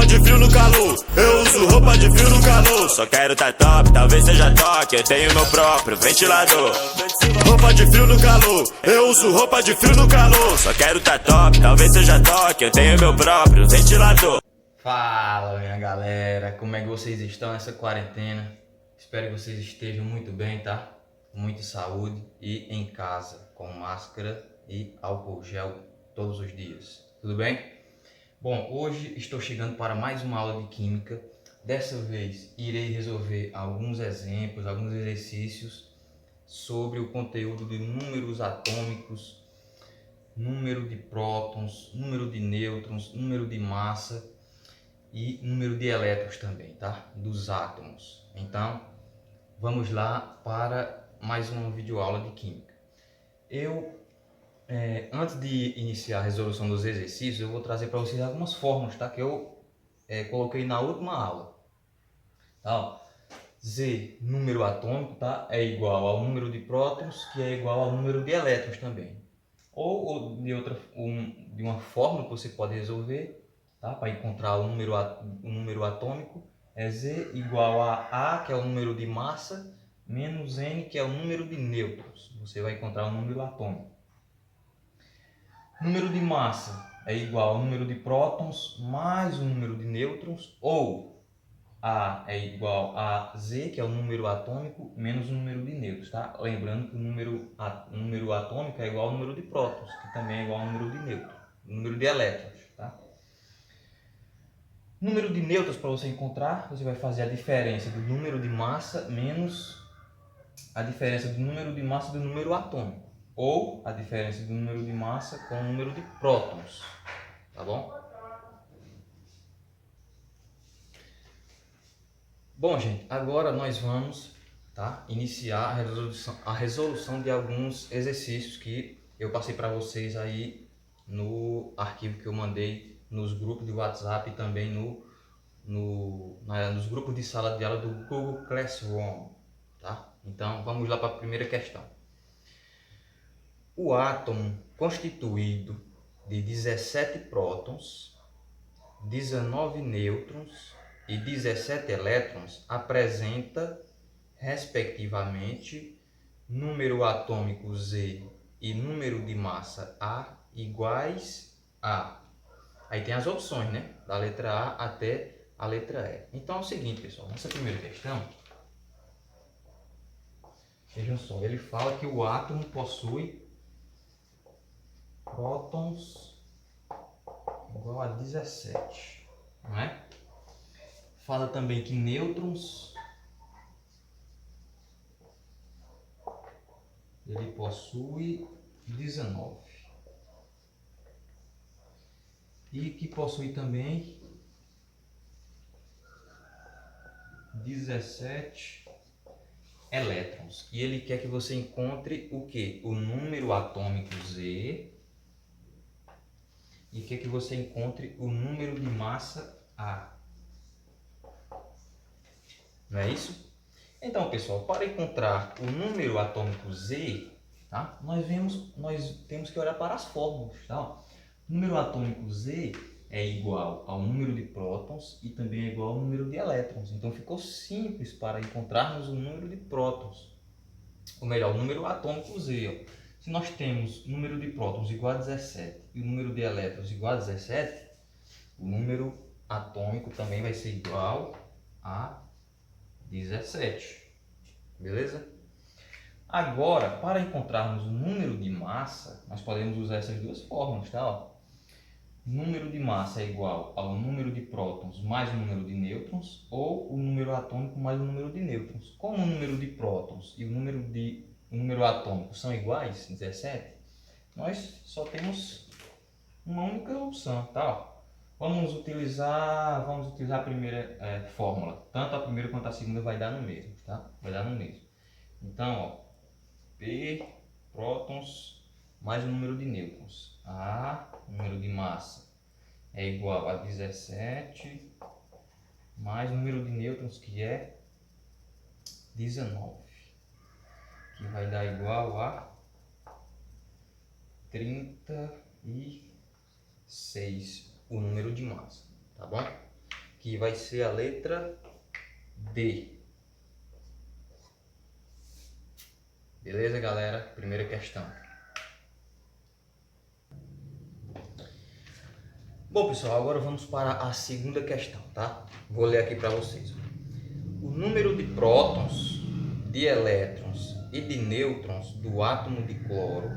roupa de frio no calor. Eu uso roupa de frio no calor. Só quero tá top, talvez seja toque. Eu tenho meu próprio ventilador. Roupa de frio no calor. Eu uso roupa de frio no calor. Só quero tá top, talvez seja toque. Eu tenho meu próprio ventilador. Fala, minha galera, como é que vocês estão nessa quarentena? Espero que vocês estejam muito bem, tá? Com muita saúde e em casa, com máscara e álcool gel todos os dias. Tudo bem? Bom, hoje estou chegando para mais uma aula de química. Dessa vez irei resolver alguns exemplos, alguns exercícios sobre o conteúdo de números atômicos, número de prótons, número de nêutrons, número de massa e número de elétrons também, tá? Dos átomos. Então, vamos lá para mais uma videoaula de química. Antes de iniciar a resolução dos exercícios, eu vou trazer para vocês algumas fórmulas, tá? Que eu coloquei na última aula. Tá? Ó, Z, número atômico, tá? É igual ao número de prótons, que é igual ao número de elétrons também. Ou de uma fórmula que você pode resolver, tá? Para encontrar o número atômico, é Z igual a A, que é o número de massa, menos N, que é o número de nêutrons. Você vai encontrar o número atômico. Número de massa é igual ao número de prótons mais o número de nêutrons, ou A é igual a Z, que é o número atômico, menos o número de nêutrons, tá? Lembrando que o número atômico é igual ao número de prótons, que também é igual ao número de nêutrons, número de elétrons, tá? Número de nêutrons, para você encontrar, você vai fazer a diferença do número de massa menos a diferença do número de massa do número atômico, ou a diferença do número de massa com o número de prótons, tá bom? Bom, gente, agora nós vamos, tá, iniciar a resolução de alguns exercícios que eu passei para vocês aí no arquivo que eu mandei nos grupos de WhatsApp e também nos grupos de sala de aula do Google Classroom, tá? Então, vamos lá para a primeira questão. O átomo constituído de 17 prótons, 19 nêutrons e 17 elétrons apresenta, respectivamente, número atômico Z e número de massa A iguais a... Aí tem as opções, né? Da letra A até a letra E. Então é o seguinte, pessoal, nessa primeira questão, vejam só, ele fala que o átomo possui prótons igual a 17, não é? Fala também que nêutrons ele possui 19 e que possui também 17 elétrons. E ele quer que você encontre o que? O número atômico Z e quer que você encontre o número de massa A. Não é isso? Então, pessoal, para encontrar o número atômico Z, tá? Nós temos que olhar para as fórmulas, tá? O número atômico Z é igual ao número de prótons e também é igual ao número de elétrons. Então, ficou simples para encontrarmos o número de prótons. Ou melhor, o número atômico Z. Ó. Se nós temos o número de prótons igual a 17 e o número de elétrons igual a 17, o número atômico também vai ser igual a 17, beleza? Agora, para encontrarmos o número de massa, nós podemos usar essas duas fórmulas, tá? Ó. Número de massa é igual ao número de prótons mais o número de nêutrons, ou o número atômico mais o número de nêutrons. Como o número de prótons e o número atômico são iguais, 17, nós só temos uma única opção, tá? Ó. Vamos utilizar a primeira fórmula. Tanto a primeira quanto a segunda vai dar no mesmo, tá? Vai dar no mesmo. Então, ó, P prótons mais o número de nêutrons. A, número de massa, é igual a 17 mais o número de nêutrons, que é 19, que vai dar igual a 36, o número de massa, tá bom? que vai ser a letra D. Beleza, galera? Primeira questão. Bom, pessoal, agora vamos para a segunda questão, tá? Vou ler aqui para vocês. O número de prótons, de elétrons e de nêutrons do átomo de cloro,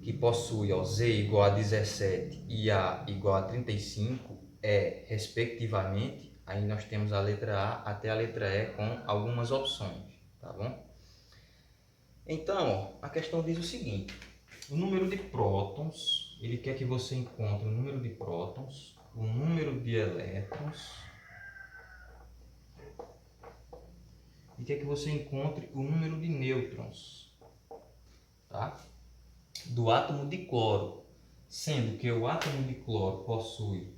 que possui Z igual a 17 e A igual a 35, é, respectivamente, aí nós temos a letra A até a letra E com algumas opções, tá bom? Então, ó, a questão diz o seguinte: o número de prótons, ele quer que você encontre o número de prótons, o número de elétrons, e quer que você encontre o número de nêutrons, tá? Do átomo de cloro, sendo que o átomo de cloro possui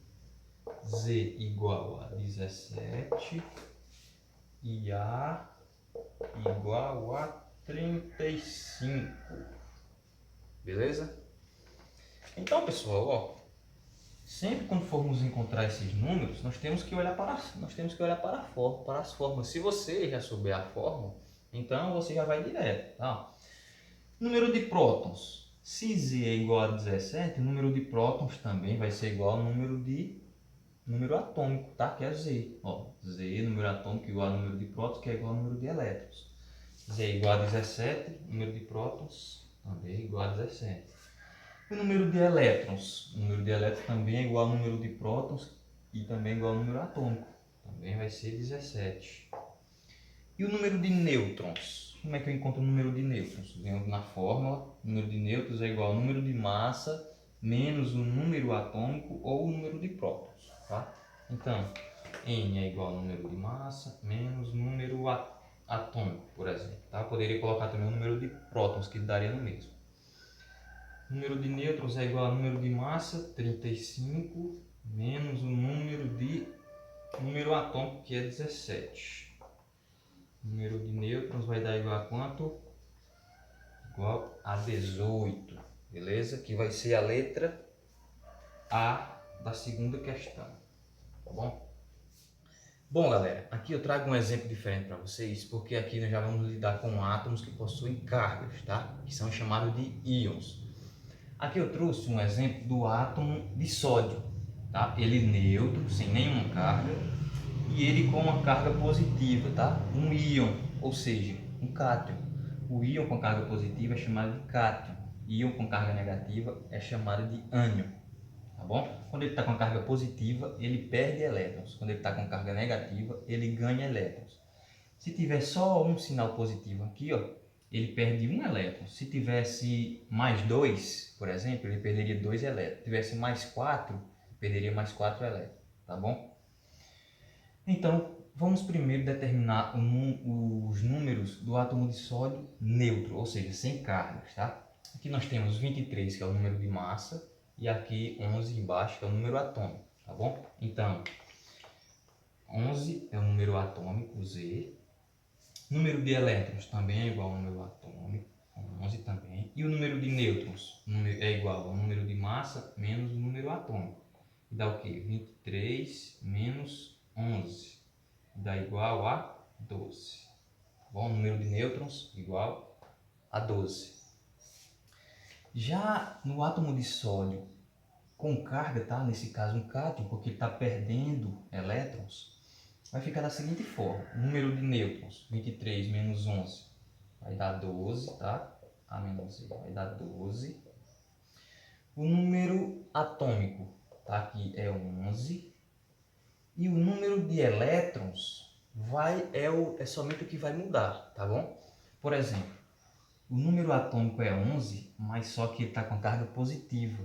Z igual a 17 e A igual a 35. Beleza? Então, pessoal, ó, sempre quando formos encontrar esses números, nós temos que olhar para as fórmulas. Se você já souber a fórmula, então você já vai direto, tá? Número de prótons. Se Z é igual a 17, o número de prótons também vai ser igual ao número atômico, tá? Que é Z. Ó, Z, número atômico, igual ao número de prótons, que é igual ao número de elétrons. Z é igual a 17, número de prótons também é igual a 17. O número de elétrons. O número de elétrons também é igual ao número de prótons e também é igual ao número atômico. Também vai ser 17. E o número de nêutrons? Como é que eu encontro o número de nêutrons? Venho na fórmula, o número de nêutrons é igual ao número de massa menos o número atômico ou o número de prótons, tá? Então, N é igual ao número de massa menos o número atômico, por exemplo, tá? Eu poderia colocar também o número de prótons, que daria no mesmo. O número de nêutrons é igual ao número de massa, 35, menos o número atômico, que é 17. O número de nêutrons vai dar igual a quanto? Igual a 18, beleza? Que vai ser a letra A da segunda questão, tá bom? Bom, galera, aqui eu trago um exemplo diferente para vocês, porque aqui nós já vamos lidar com átomos que possuem cargas, tá? Que são chamados de íons. Aqui eu trouxe um exemplo do átomo de sódio, tá? Ele neutro, sem nenhuma carga, e ele com uma carga positiva, tá? Um íon, ou seja, um cátion. O íon com carga positiva é chamado de cátion. Íon com carga negativa é chamado de ânion, tá bom? Quando ele está com carga positiva, ele perde elétrons. Quando ele está com carga negativa, ele ganha elétrons. Se tiver só um sinal positivo aqui, ó, ele perde um elétron. Se tivesse mais 2, por exemplo, ele perderia 2 elétrons. Se tivesse mais 4, perderia mais 4 elétrons, tá bom? Então, vamos primeiro determinar os números do átomo de sódio neutro, ou seja, sem cargas, tá? Aqui nós temos 23, que é o número de massa, e aqui 11 embaixo, que é o número atômico, tá bom? Então, 11 é o número atômico, Z. Número de elétrons também é igual ao número atômico, 11 também. E o número de nêutrons é igual ao número de massa menos o número atômico. E dá o quê? 23 menos 11. Dá igual a 12. Bom, o número de nêutrons igual a 12. Já no átomo de sódio com carga, tá? Nesse caso um cátion, porque ele está perdendo elétrons, vai ficar da seguinte forma: o número de nêutrons, 23 menos 11, vai dar 12, tá? A menos Z vai dar 12. O número atômico, tá? Aqui é 11. E o número de elétrons é somente o que vai mudar, tá bom? Por exemplo, o número atômico é 11, mas só que ele está com carga positiva.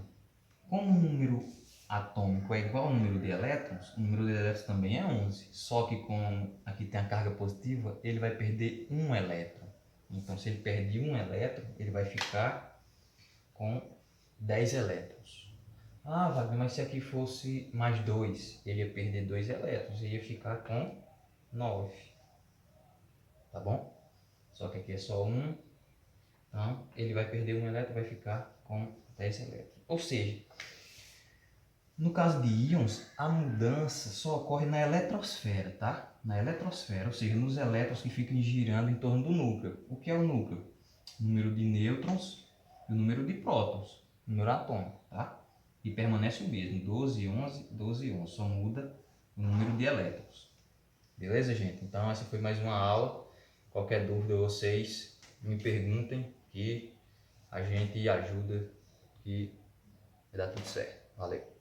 Como o número atômico é igual ao número de elétrons, o número de elétrons também é 11. Só que como aqui tem a carga positiva, ele vai perder um elétron. Então, se ele perde um elétron, ele vai ficar com 10 elétrons. Ah, Wagner, mas se aqui fosse mais 2, ele ia perder 2 elétrons, ele ia ficar com 9. Tá bom? Só que aqui é só 1, então ele vai perder um elétron, vai ficar com 10 elétrons. Ou seja, No caso de íons, a mudança só ocorre na eletrosfera, tá? Na eletrosfera, ou seja, nos elétrons que ficam girando em torno do núcleo. O que é o núcleo? O número de nêutrons e o número de prótons, o número atômico, tá? E permanece o mesmo, 12, 11, 12, 11, só muda o número de elétrons. Beleza, gente? Então essa foi mais uma aula. Qualquer dúvida vocês me perguntem que a gente ajuda e vai dar tudo certo. Valeu!